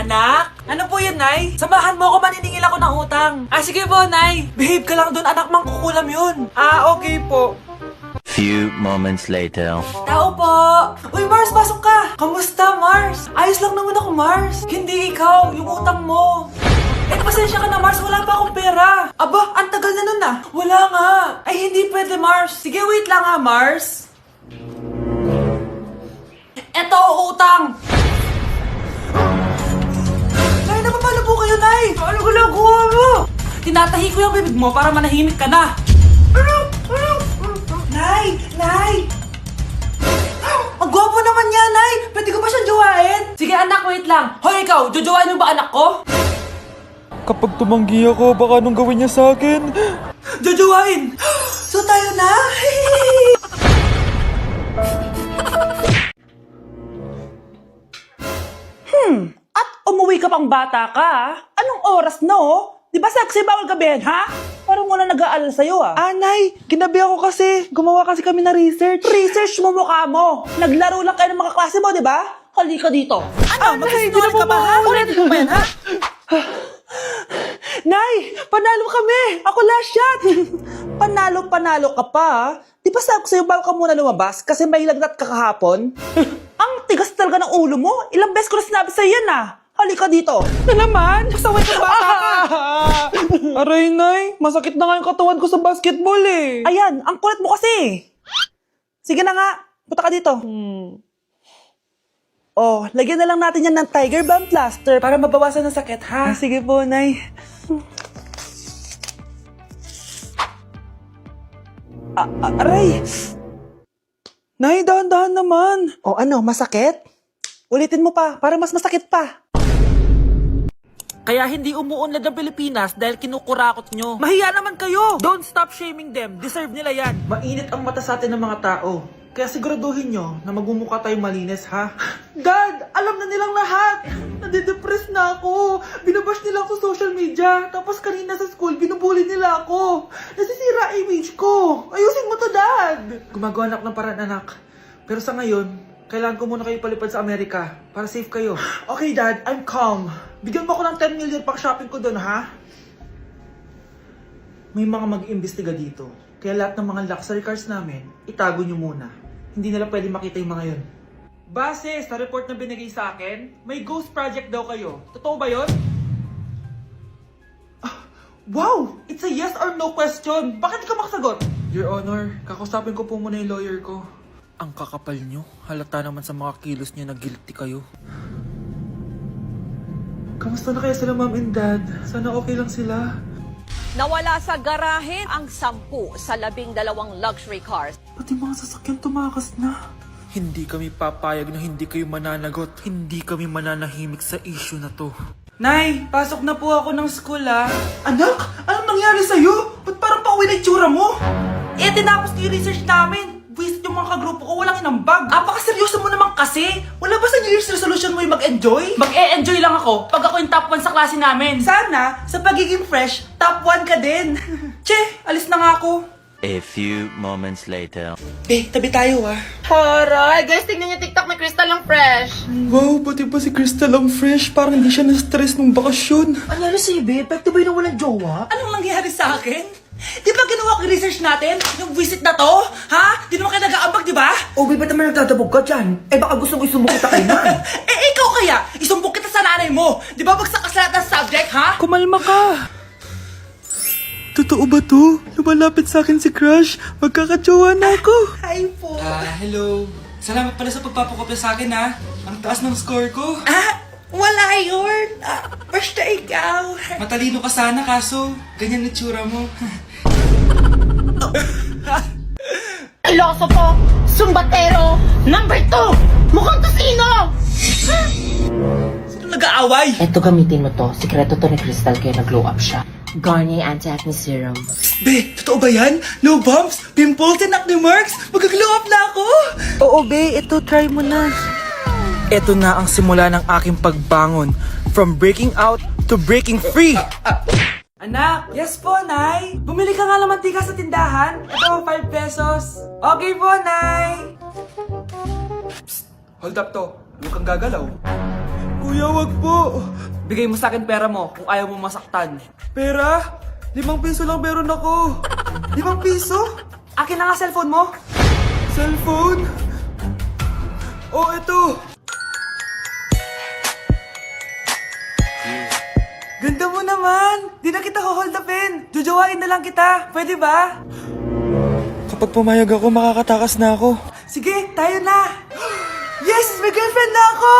Anak? Ano po yun, Nay? Samahan mo ako, maniningil ako ng utang. Sige po, Nay. Behave ka lang dun, anak, mangkukulam yun. Okay po. Few moments later. Tao po! Uy, Mars, pasok ka! Kamusta, Mars? Ayos lang naman ako, Mars. Hindi ikaw, yung utang mo. Pasensya ka na, Mars. Wala pa akong pera. Aba, ang tagal na nun ah. Wala nga. Ay, hindi pwede, Mars. Sige, wait lang ha, Mars. Eto, utang. Nay, napapalo po kayo, Nay. Ano ginagawa mo? Tinatahi ko yung bibig mo para manahimik ka na. Nay! Nay! Ang gwapo naman niya, Nay! Pwede ko ba siyang jowain? Sige, anak, wait lang. Hoy, ikaw, jojowain mo ba anak ko? Kapag tumanggi ako, baka anong gawin niya sa akin? Jojowain! So tayo na? At umuwi ka pang bata ka, ah? Anong oras no? Di ba sexy bawal gabihin, ha? Parang wala nag-aalala sa'yo, ah. Nay, ginabi ako kasi. Gumawa kasi kami na research. Research mo mukha mo. Naglaro lang kayo ng mga klase mo, di ba? Halika dito. Ano? Nay, Mag-snore ka ba, ha? Ulitin ko ba yan, ha? Nay, panalo kami! Ako last shot! Panalo ka pa, ha? Di ba sabi ko sa'yo, bago ka muna lumabas kasi may lagnat ka kahapon? Ang tigas talaga ng ulo mo. Ilang beses ko na sinabi sa'yo yan, ah. Halika dito. Na naman? Pasaway ka bata ka! Aray, Nay, masakit na nga yung katawan ko sa basketball eh. Ayan, ang kulit mo kasi. Sige na nga, punta ka dito. Oh, lagyan na lang natin yan ng Tiger Balm plaster para mabawasan ng sakit, ha? Sige po, Nay. Aray! Nay, dahan-dahan naman. O ano, masakit? Ulitin mo pa, para mas masakit pa. Kaya hindi umuunlad ang Pilipinas dahil kinukurakot nyo. Mahiya naman kayo! Don't stop shaming them. Deserve nila yan. Mainit ang mata sa atin ng mga tao. Kaya siguraduhin nyo na magmumukha tayong malinis, ha? Dad! Alam na nilang lahat! Nadidepress na ako! Binabash nila ako sa social media. Tapos kanina sa school, binubuli nila ako. Nasisira image ko. Ayusin mo to, Dad! Gumagawa anak ng paraan, anak. Pero sa ngayon, kailangan ko muna kayo palipad sa Amerika para safe kayo. Okay, Dad. I'm calm. Bigyan mo ako ng 10 million pang shopping ko doon, ha? May mga mag-iimbestiga dito. Kaya lahat ng mga luxury cars namin, itago nyo muna. Hindi nila pwede makita yung mga yun. Base sa report na binigay sa akin, may ghost project daw kayo. Totoo ba yun? Wow! It's a yes or no question. Bakit ka makasagot? Your Honor, kakusapin ko po muna yung lawyer ko. Ang kakapal nyo. Halata naman sa mga kilos nyo na guilty kayo. Kamusta na kaya sila, Mom and Dad? Sana okay lang sila. Nawala sa garahe ang 10 sa 12 luxury cars. Pati mga sasakyan tumakas na. Hindi kami papayag na hindi kayo mananagot. Hindi kami mananahimik sa issue na to. Nay, pasok na po ako ng school, ah. Anak, anong nangyari sa'yo? Ba't parang pauwi na itsura mo? Tinapos ko yung research namin. Visit yung mga kagrupo ko, walang inambag. Apakaseryoso mo naman kasi. Wala ba sa New Year's resolution mo yung mag-enjoy? Mag-e-enjoy lang ako pag ako yung top 1 sa klase namin. Sana, sa pagiging fresh, top 1 ka din. Che, alis na nga ako. A few moments later. Tabi tayo, ah. Horay! Guys, tignan niyo TikTok ni Crystal ang fresh. Wow, pati ba si Crystal ang fresh? Parang hindi siya na-stress nung bakasyon. Ano sa'yo, babe? Pwede ba yung walang jowa? Anong nangyari sa akin? Di ba ginawa ko yung research natin? Yung visit na to? Ha? Di naman kayo nag-aambag, di ba? O, ba't naman nagtatabog ka dyan? Baka gusto mo isumbong kita kay Nan. Ikaw kaya? Isumbong kita sa nanay mo. Di ba bagsak ka sa lahat ng subject, ha? Kumalma ka. Totoo ba to? Lumalapit sa akin si Crush. Magkakajowa na ako. Hi po. Hello. Salamat pala sa pagpapakopya sa akin, ha. Ang taas ng score ko. Wala yun. Basta ikaw. Matalino ka sana, kaso ganyan na tsura mo. Iloso po! Sumbatero! Number 2! Mukhang tosino! Sino nag-aaway? Eto, gamitin mo to. Sikreto to ni Crystal kaya nag-glow up siya. Garnier Anti-Acne Serum. Be, totoo ba yan? No bumps, pimples, and acne marks? Mag-glow up na ako. Oo, be. Ito, try mo na. Ito na ang simula ng aking pagbangon. From breaking out to breaking free. Anak, yes po, Nay. Bumili ka nga ng mantika sa tindahan. Ito, 5 pesos. Okay po, Nay. Hold up to. Huwag kang gagalaw. Kuya, wag po. Bigay mo sa akin pera mo kung ayaw mo masaktan. Pera? 5 piso lang meron ako. 5 piso? Akin na nga cellphone mo. Cellphone? Oh, ito. Ganda mo naman. Di na kita hold upin. Jujuwain na lang kita. Pwede ba? Kapag pumayag ako, makakatakas na ako. Sige, tayo na. Yes! May girlfriend na ako!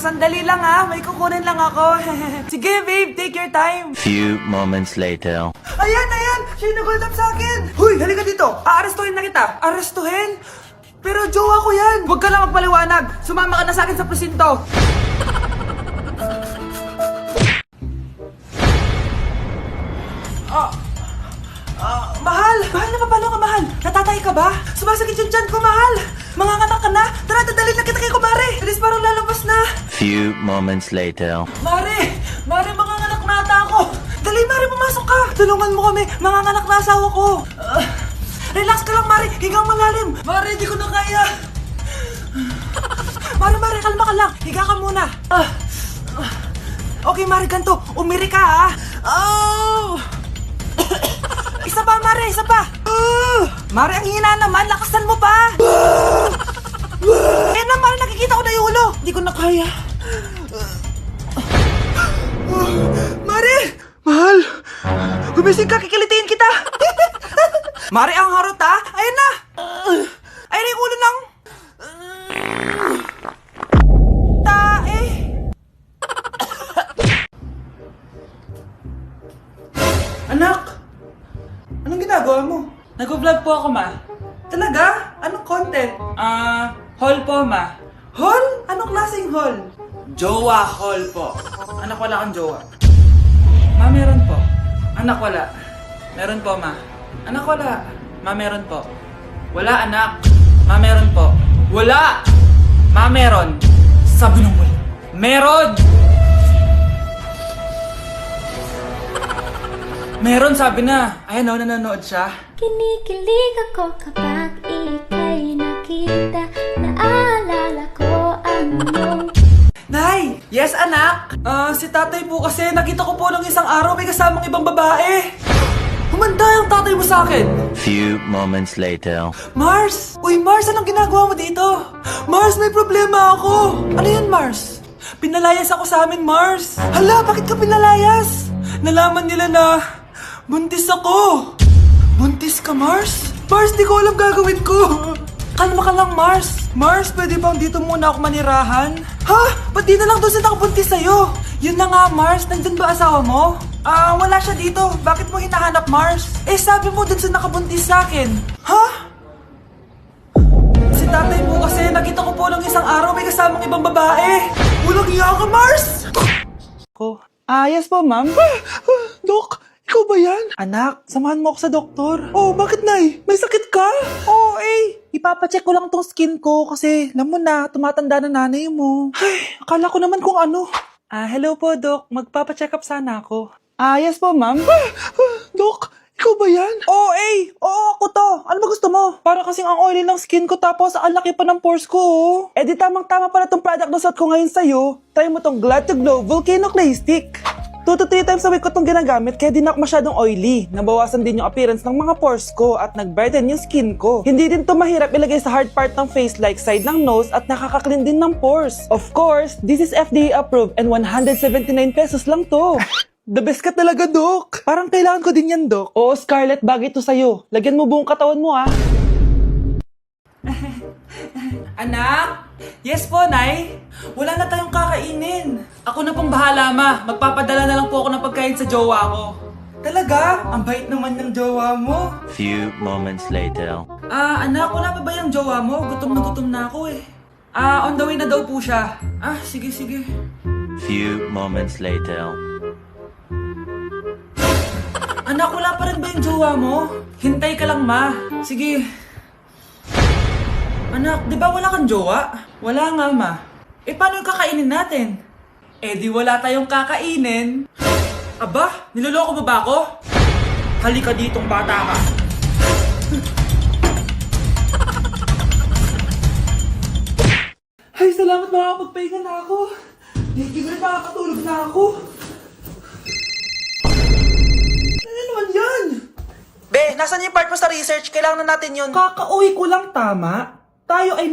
Sandali lang may kukunin lang ako. Sige, babe, take your time. Few moments later. Ayan! Siya yung nag-hold up sa akin. Huy, halika dito. Aarestuhin na kita. Arestuhin? Pero jowa ko yan. Huwag ka lang magpaliwanag. Sumama ka na sa akin sa presinto. Mahal! Mahal na papalo ka, mahal? Natatay ka ba? Sumasakit yung tiyan ko, mahal! Manganganak ka na? Tara, dadalhin na kita kay kumare! Alis parang lalabas na! Few moments later. Mare! Mare, manganganak na ata ako! Dali, Mare, pumasok ka! Tulungan mo kami! Manganganak na asawa ko! Relax ka lang, Mare! Higang malalim! Mare, di ko na kaya! Mare, kalma ka lang! Higa ka muna! Okay, Mare, ganito! Umiri ka, ha! Oh! Isa pa, Mare! Isa pa! Mare, ang hina naman! Lakasan mo pa! Ayan na, Mare! Nakikita ko na yung ulo! Di ko na kaya! Mare! Mahal! Gumising ka! Kikilitiin kita! Mare, ang harot, ha! Ayan na! Ayan na yung ulo ng... tae! Anak! Anong ginagawa mo? Nag-vlog po ako, ma. Talaga? Anong content? Haul po, ma. Hall? Anong klaseng hall? Jowa haul po. Anak, wala kang jowa. Ma, meron po. Anak, wala. Meron po, ma. Anak, wala. Ma, meron po. Wala, anak. Ma, meron po. Wala! Ma, meron. Sabi ng wala. Meron! Meron, sabi na. Ayan o, nanonood siya. Kinikilig ako kapag ika'y nakita. Naalala ko ang iyong Nay! Yes, anak! Si tatay po kasi nakita ko po nung isang araw may kasamang ibang babae. Humanda yung tatay mo sa akin. Few moments later. Mars! Uy, Mars, anong ginagawa mo dito? Mars, may problema ako. Ano yan, Mars? Pinalayas ako sa amin, Mars. Hala, bakit ka pinalayas? Nalaman nila na buntis ako. Buntis ka, Mars? Mars, di ko alam gagawin ko. Kalma ka lang, Mars. Mars, pwede bang dito muna ako manirahan? Ha? Ba't di na lang doon sa nakabuntis sa'yo? Yun na nga, Mars. Nandun ba asawa mo? Wala siya dito. Bakit mo hinahanap, Mars? Eh, sabi mo dun sa nakabuntis sa akin. Ha? Si tatay mo kasi nakita ko po nung isang araw may kasamang ibang babae. Walang iya ka, Mars! Yes po, ma'am. Dok, ikaw ba yan? Anak, samahan mo ako sa doktor. Oh, bakit, Nay? May sakit ka? Oo, ipapacheck ko lang tong skin ko kasi alam mo na, tumatanda na nanay mo. Ay, akala ko naman kung ano. Hello po, Dok. Magpapacheck up sana ako. Yes po, ma'am. Dok, ikaw ba yan? Oo, ako to. Ano ba gusto mo? Para kasing ang oily ng skin ko tapos ang laki pa ng pores ko, oh. Eh di tamang-tama pala tong product na suot ko ngayon sa'yo. Try mo tong Glad to Glow Volcano Clay Stick. 2 to 3 times a week ko itong ginagamit kaya di na ako masyadong oily. Nabawasan din yung appearance ng mga pores ko at nag-brighten yung skin ko. Hindi din to mahirap ilagay sa hard part ng face like side ng nose at nakaka-clean din ng pores. Of course, this is FDA approved and 179 pesos lang to. The best ka talaga, Dok. Parang kailangan ko din yan, Dok. Oo, Scarlett, bagay to sa'yo. Lagyan mo buong katawan mo, ha. Anak? Yes po, Nay? Wala na tayong kakainin. Ako na pong bahala, ma. Magpapadala na lang po ako ng pagkain sa jowa ko. Talaga? Ang bait naman ng jowa mo. Few moments later. Anak, wala pa ba yung jowa mo? Gutom na ako eh. On the way na daw po siya. Sige. Few moments later. Anak, wala pa rin ba yung jowa mo? Hintay ka lang, ma. Sige. Anak, di ba wala kang jowa? Wala nga, ma. Eh, paano yung kakainin natin? Eh, di wala tayong kakainin. Aba, niloloko mo ba ako? Halika ditong bata ka. Ay, salamat, makakapagpahinga na ako. Gigil, makakatulog na ako. Ano naman yan? Be, nasan yung part mo sa research? Kailangan na natin yun. Kakauwi ko lang, tama? Tayo ay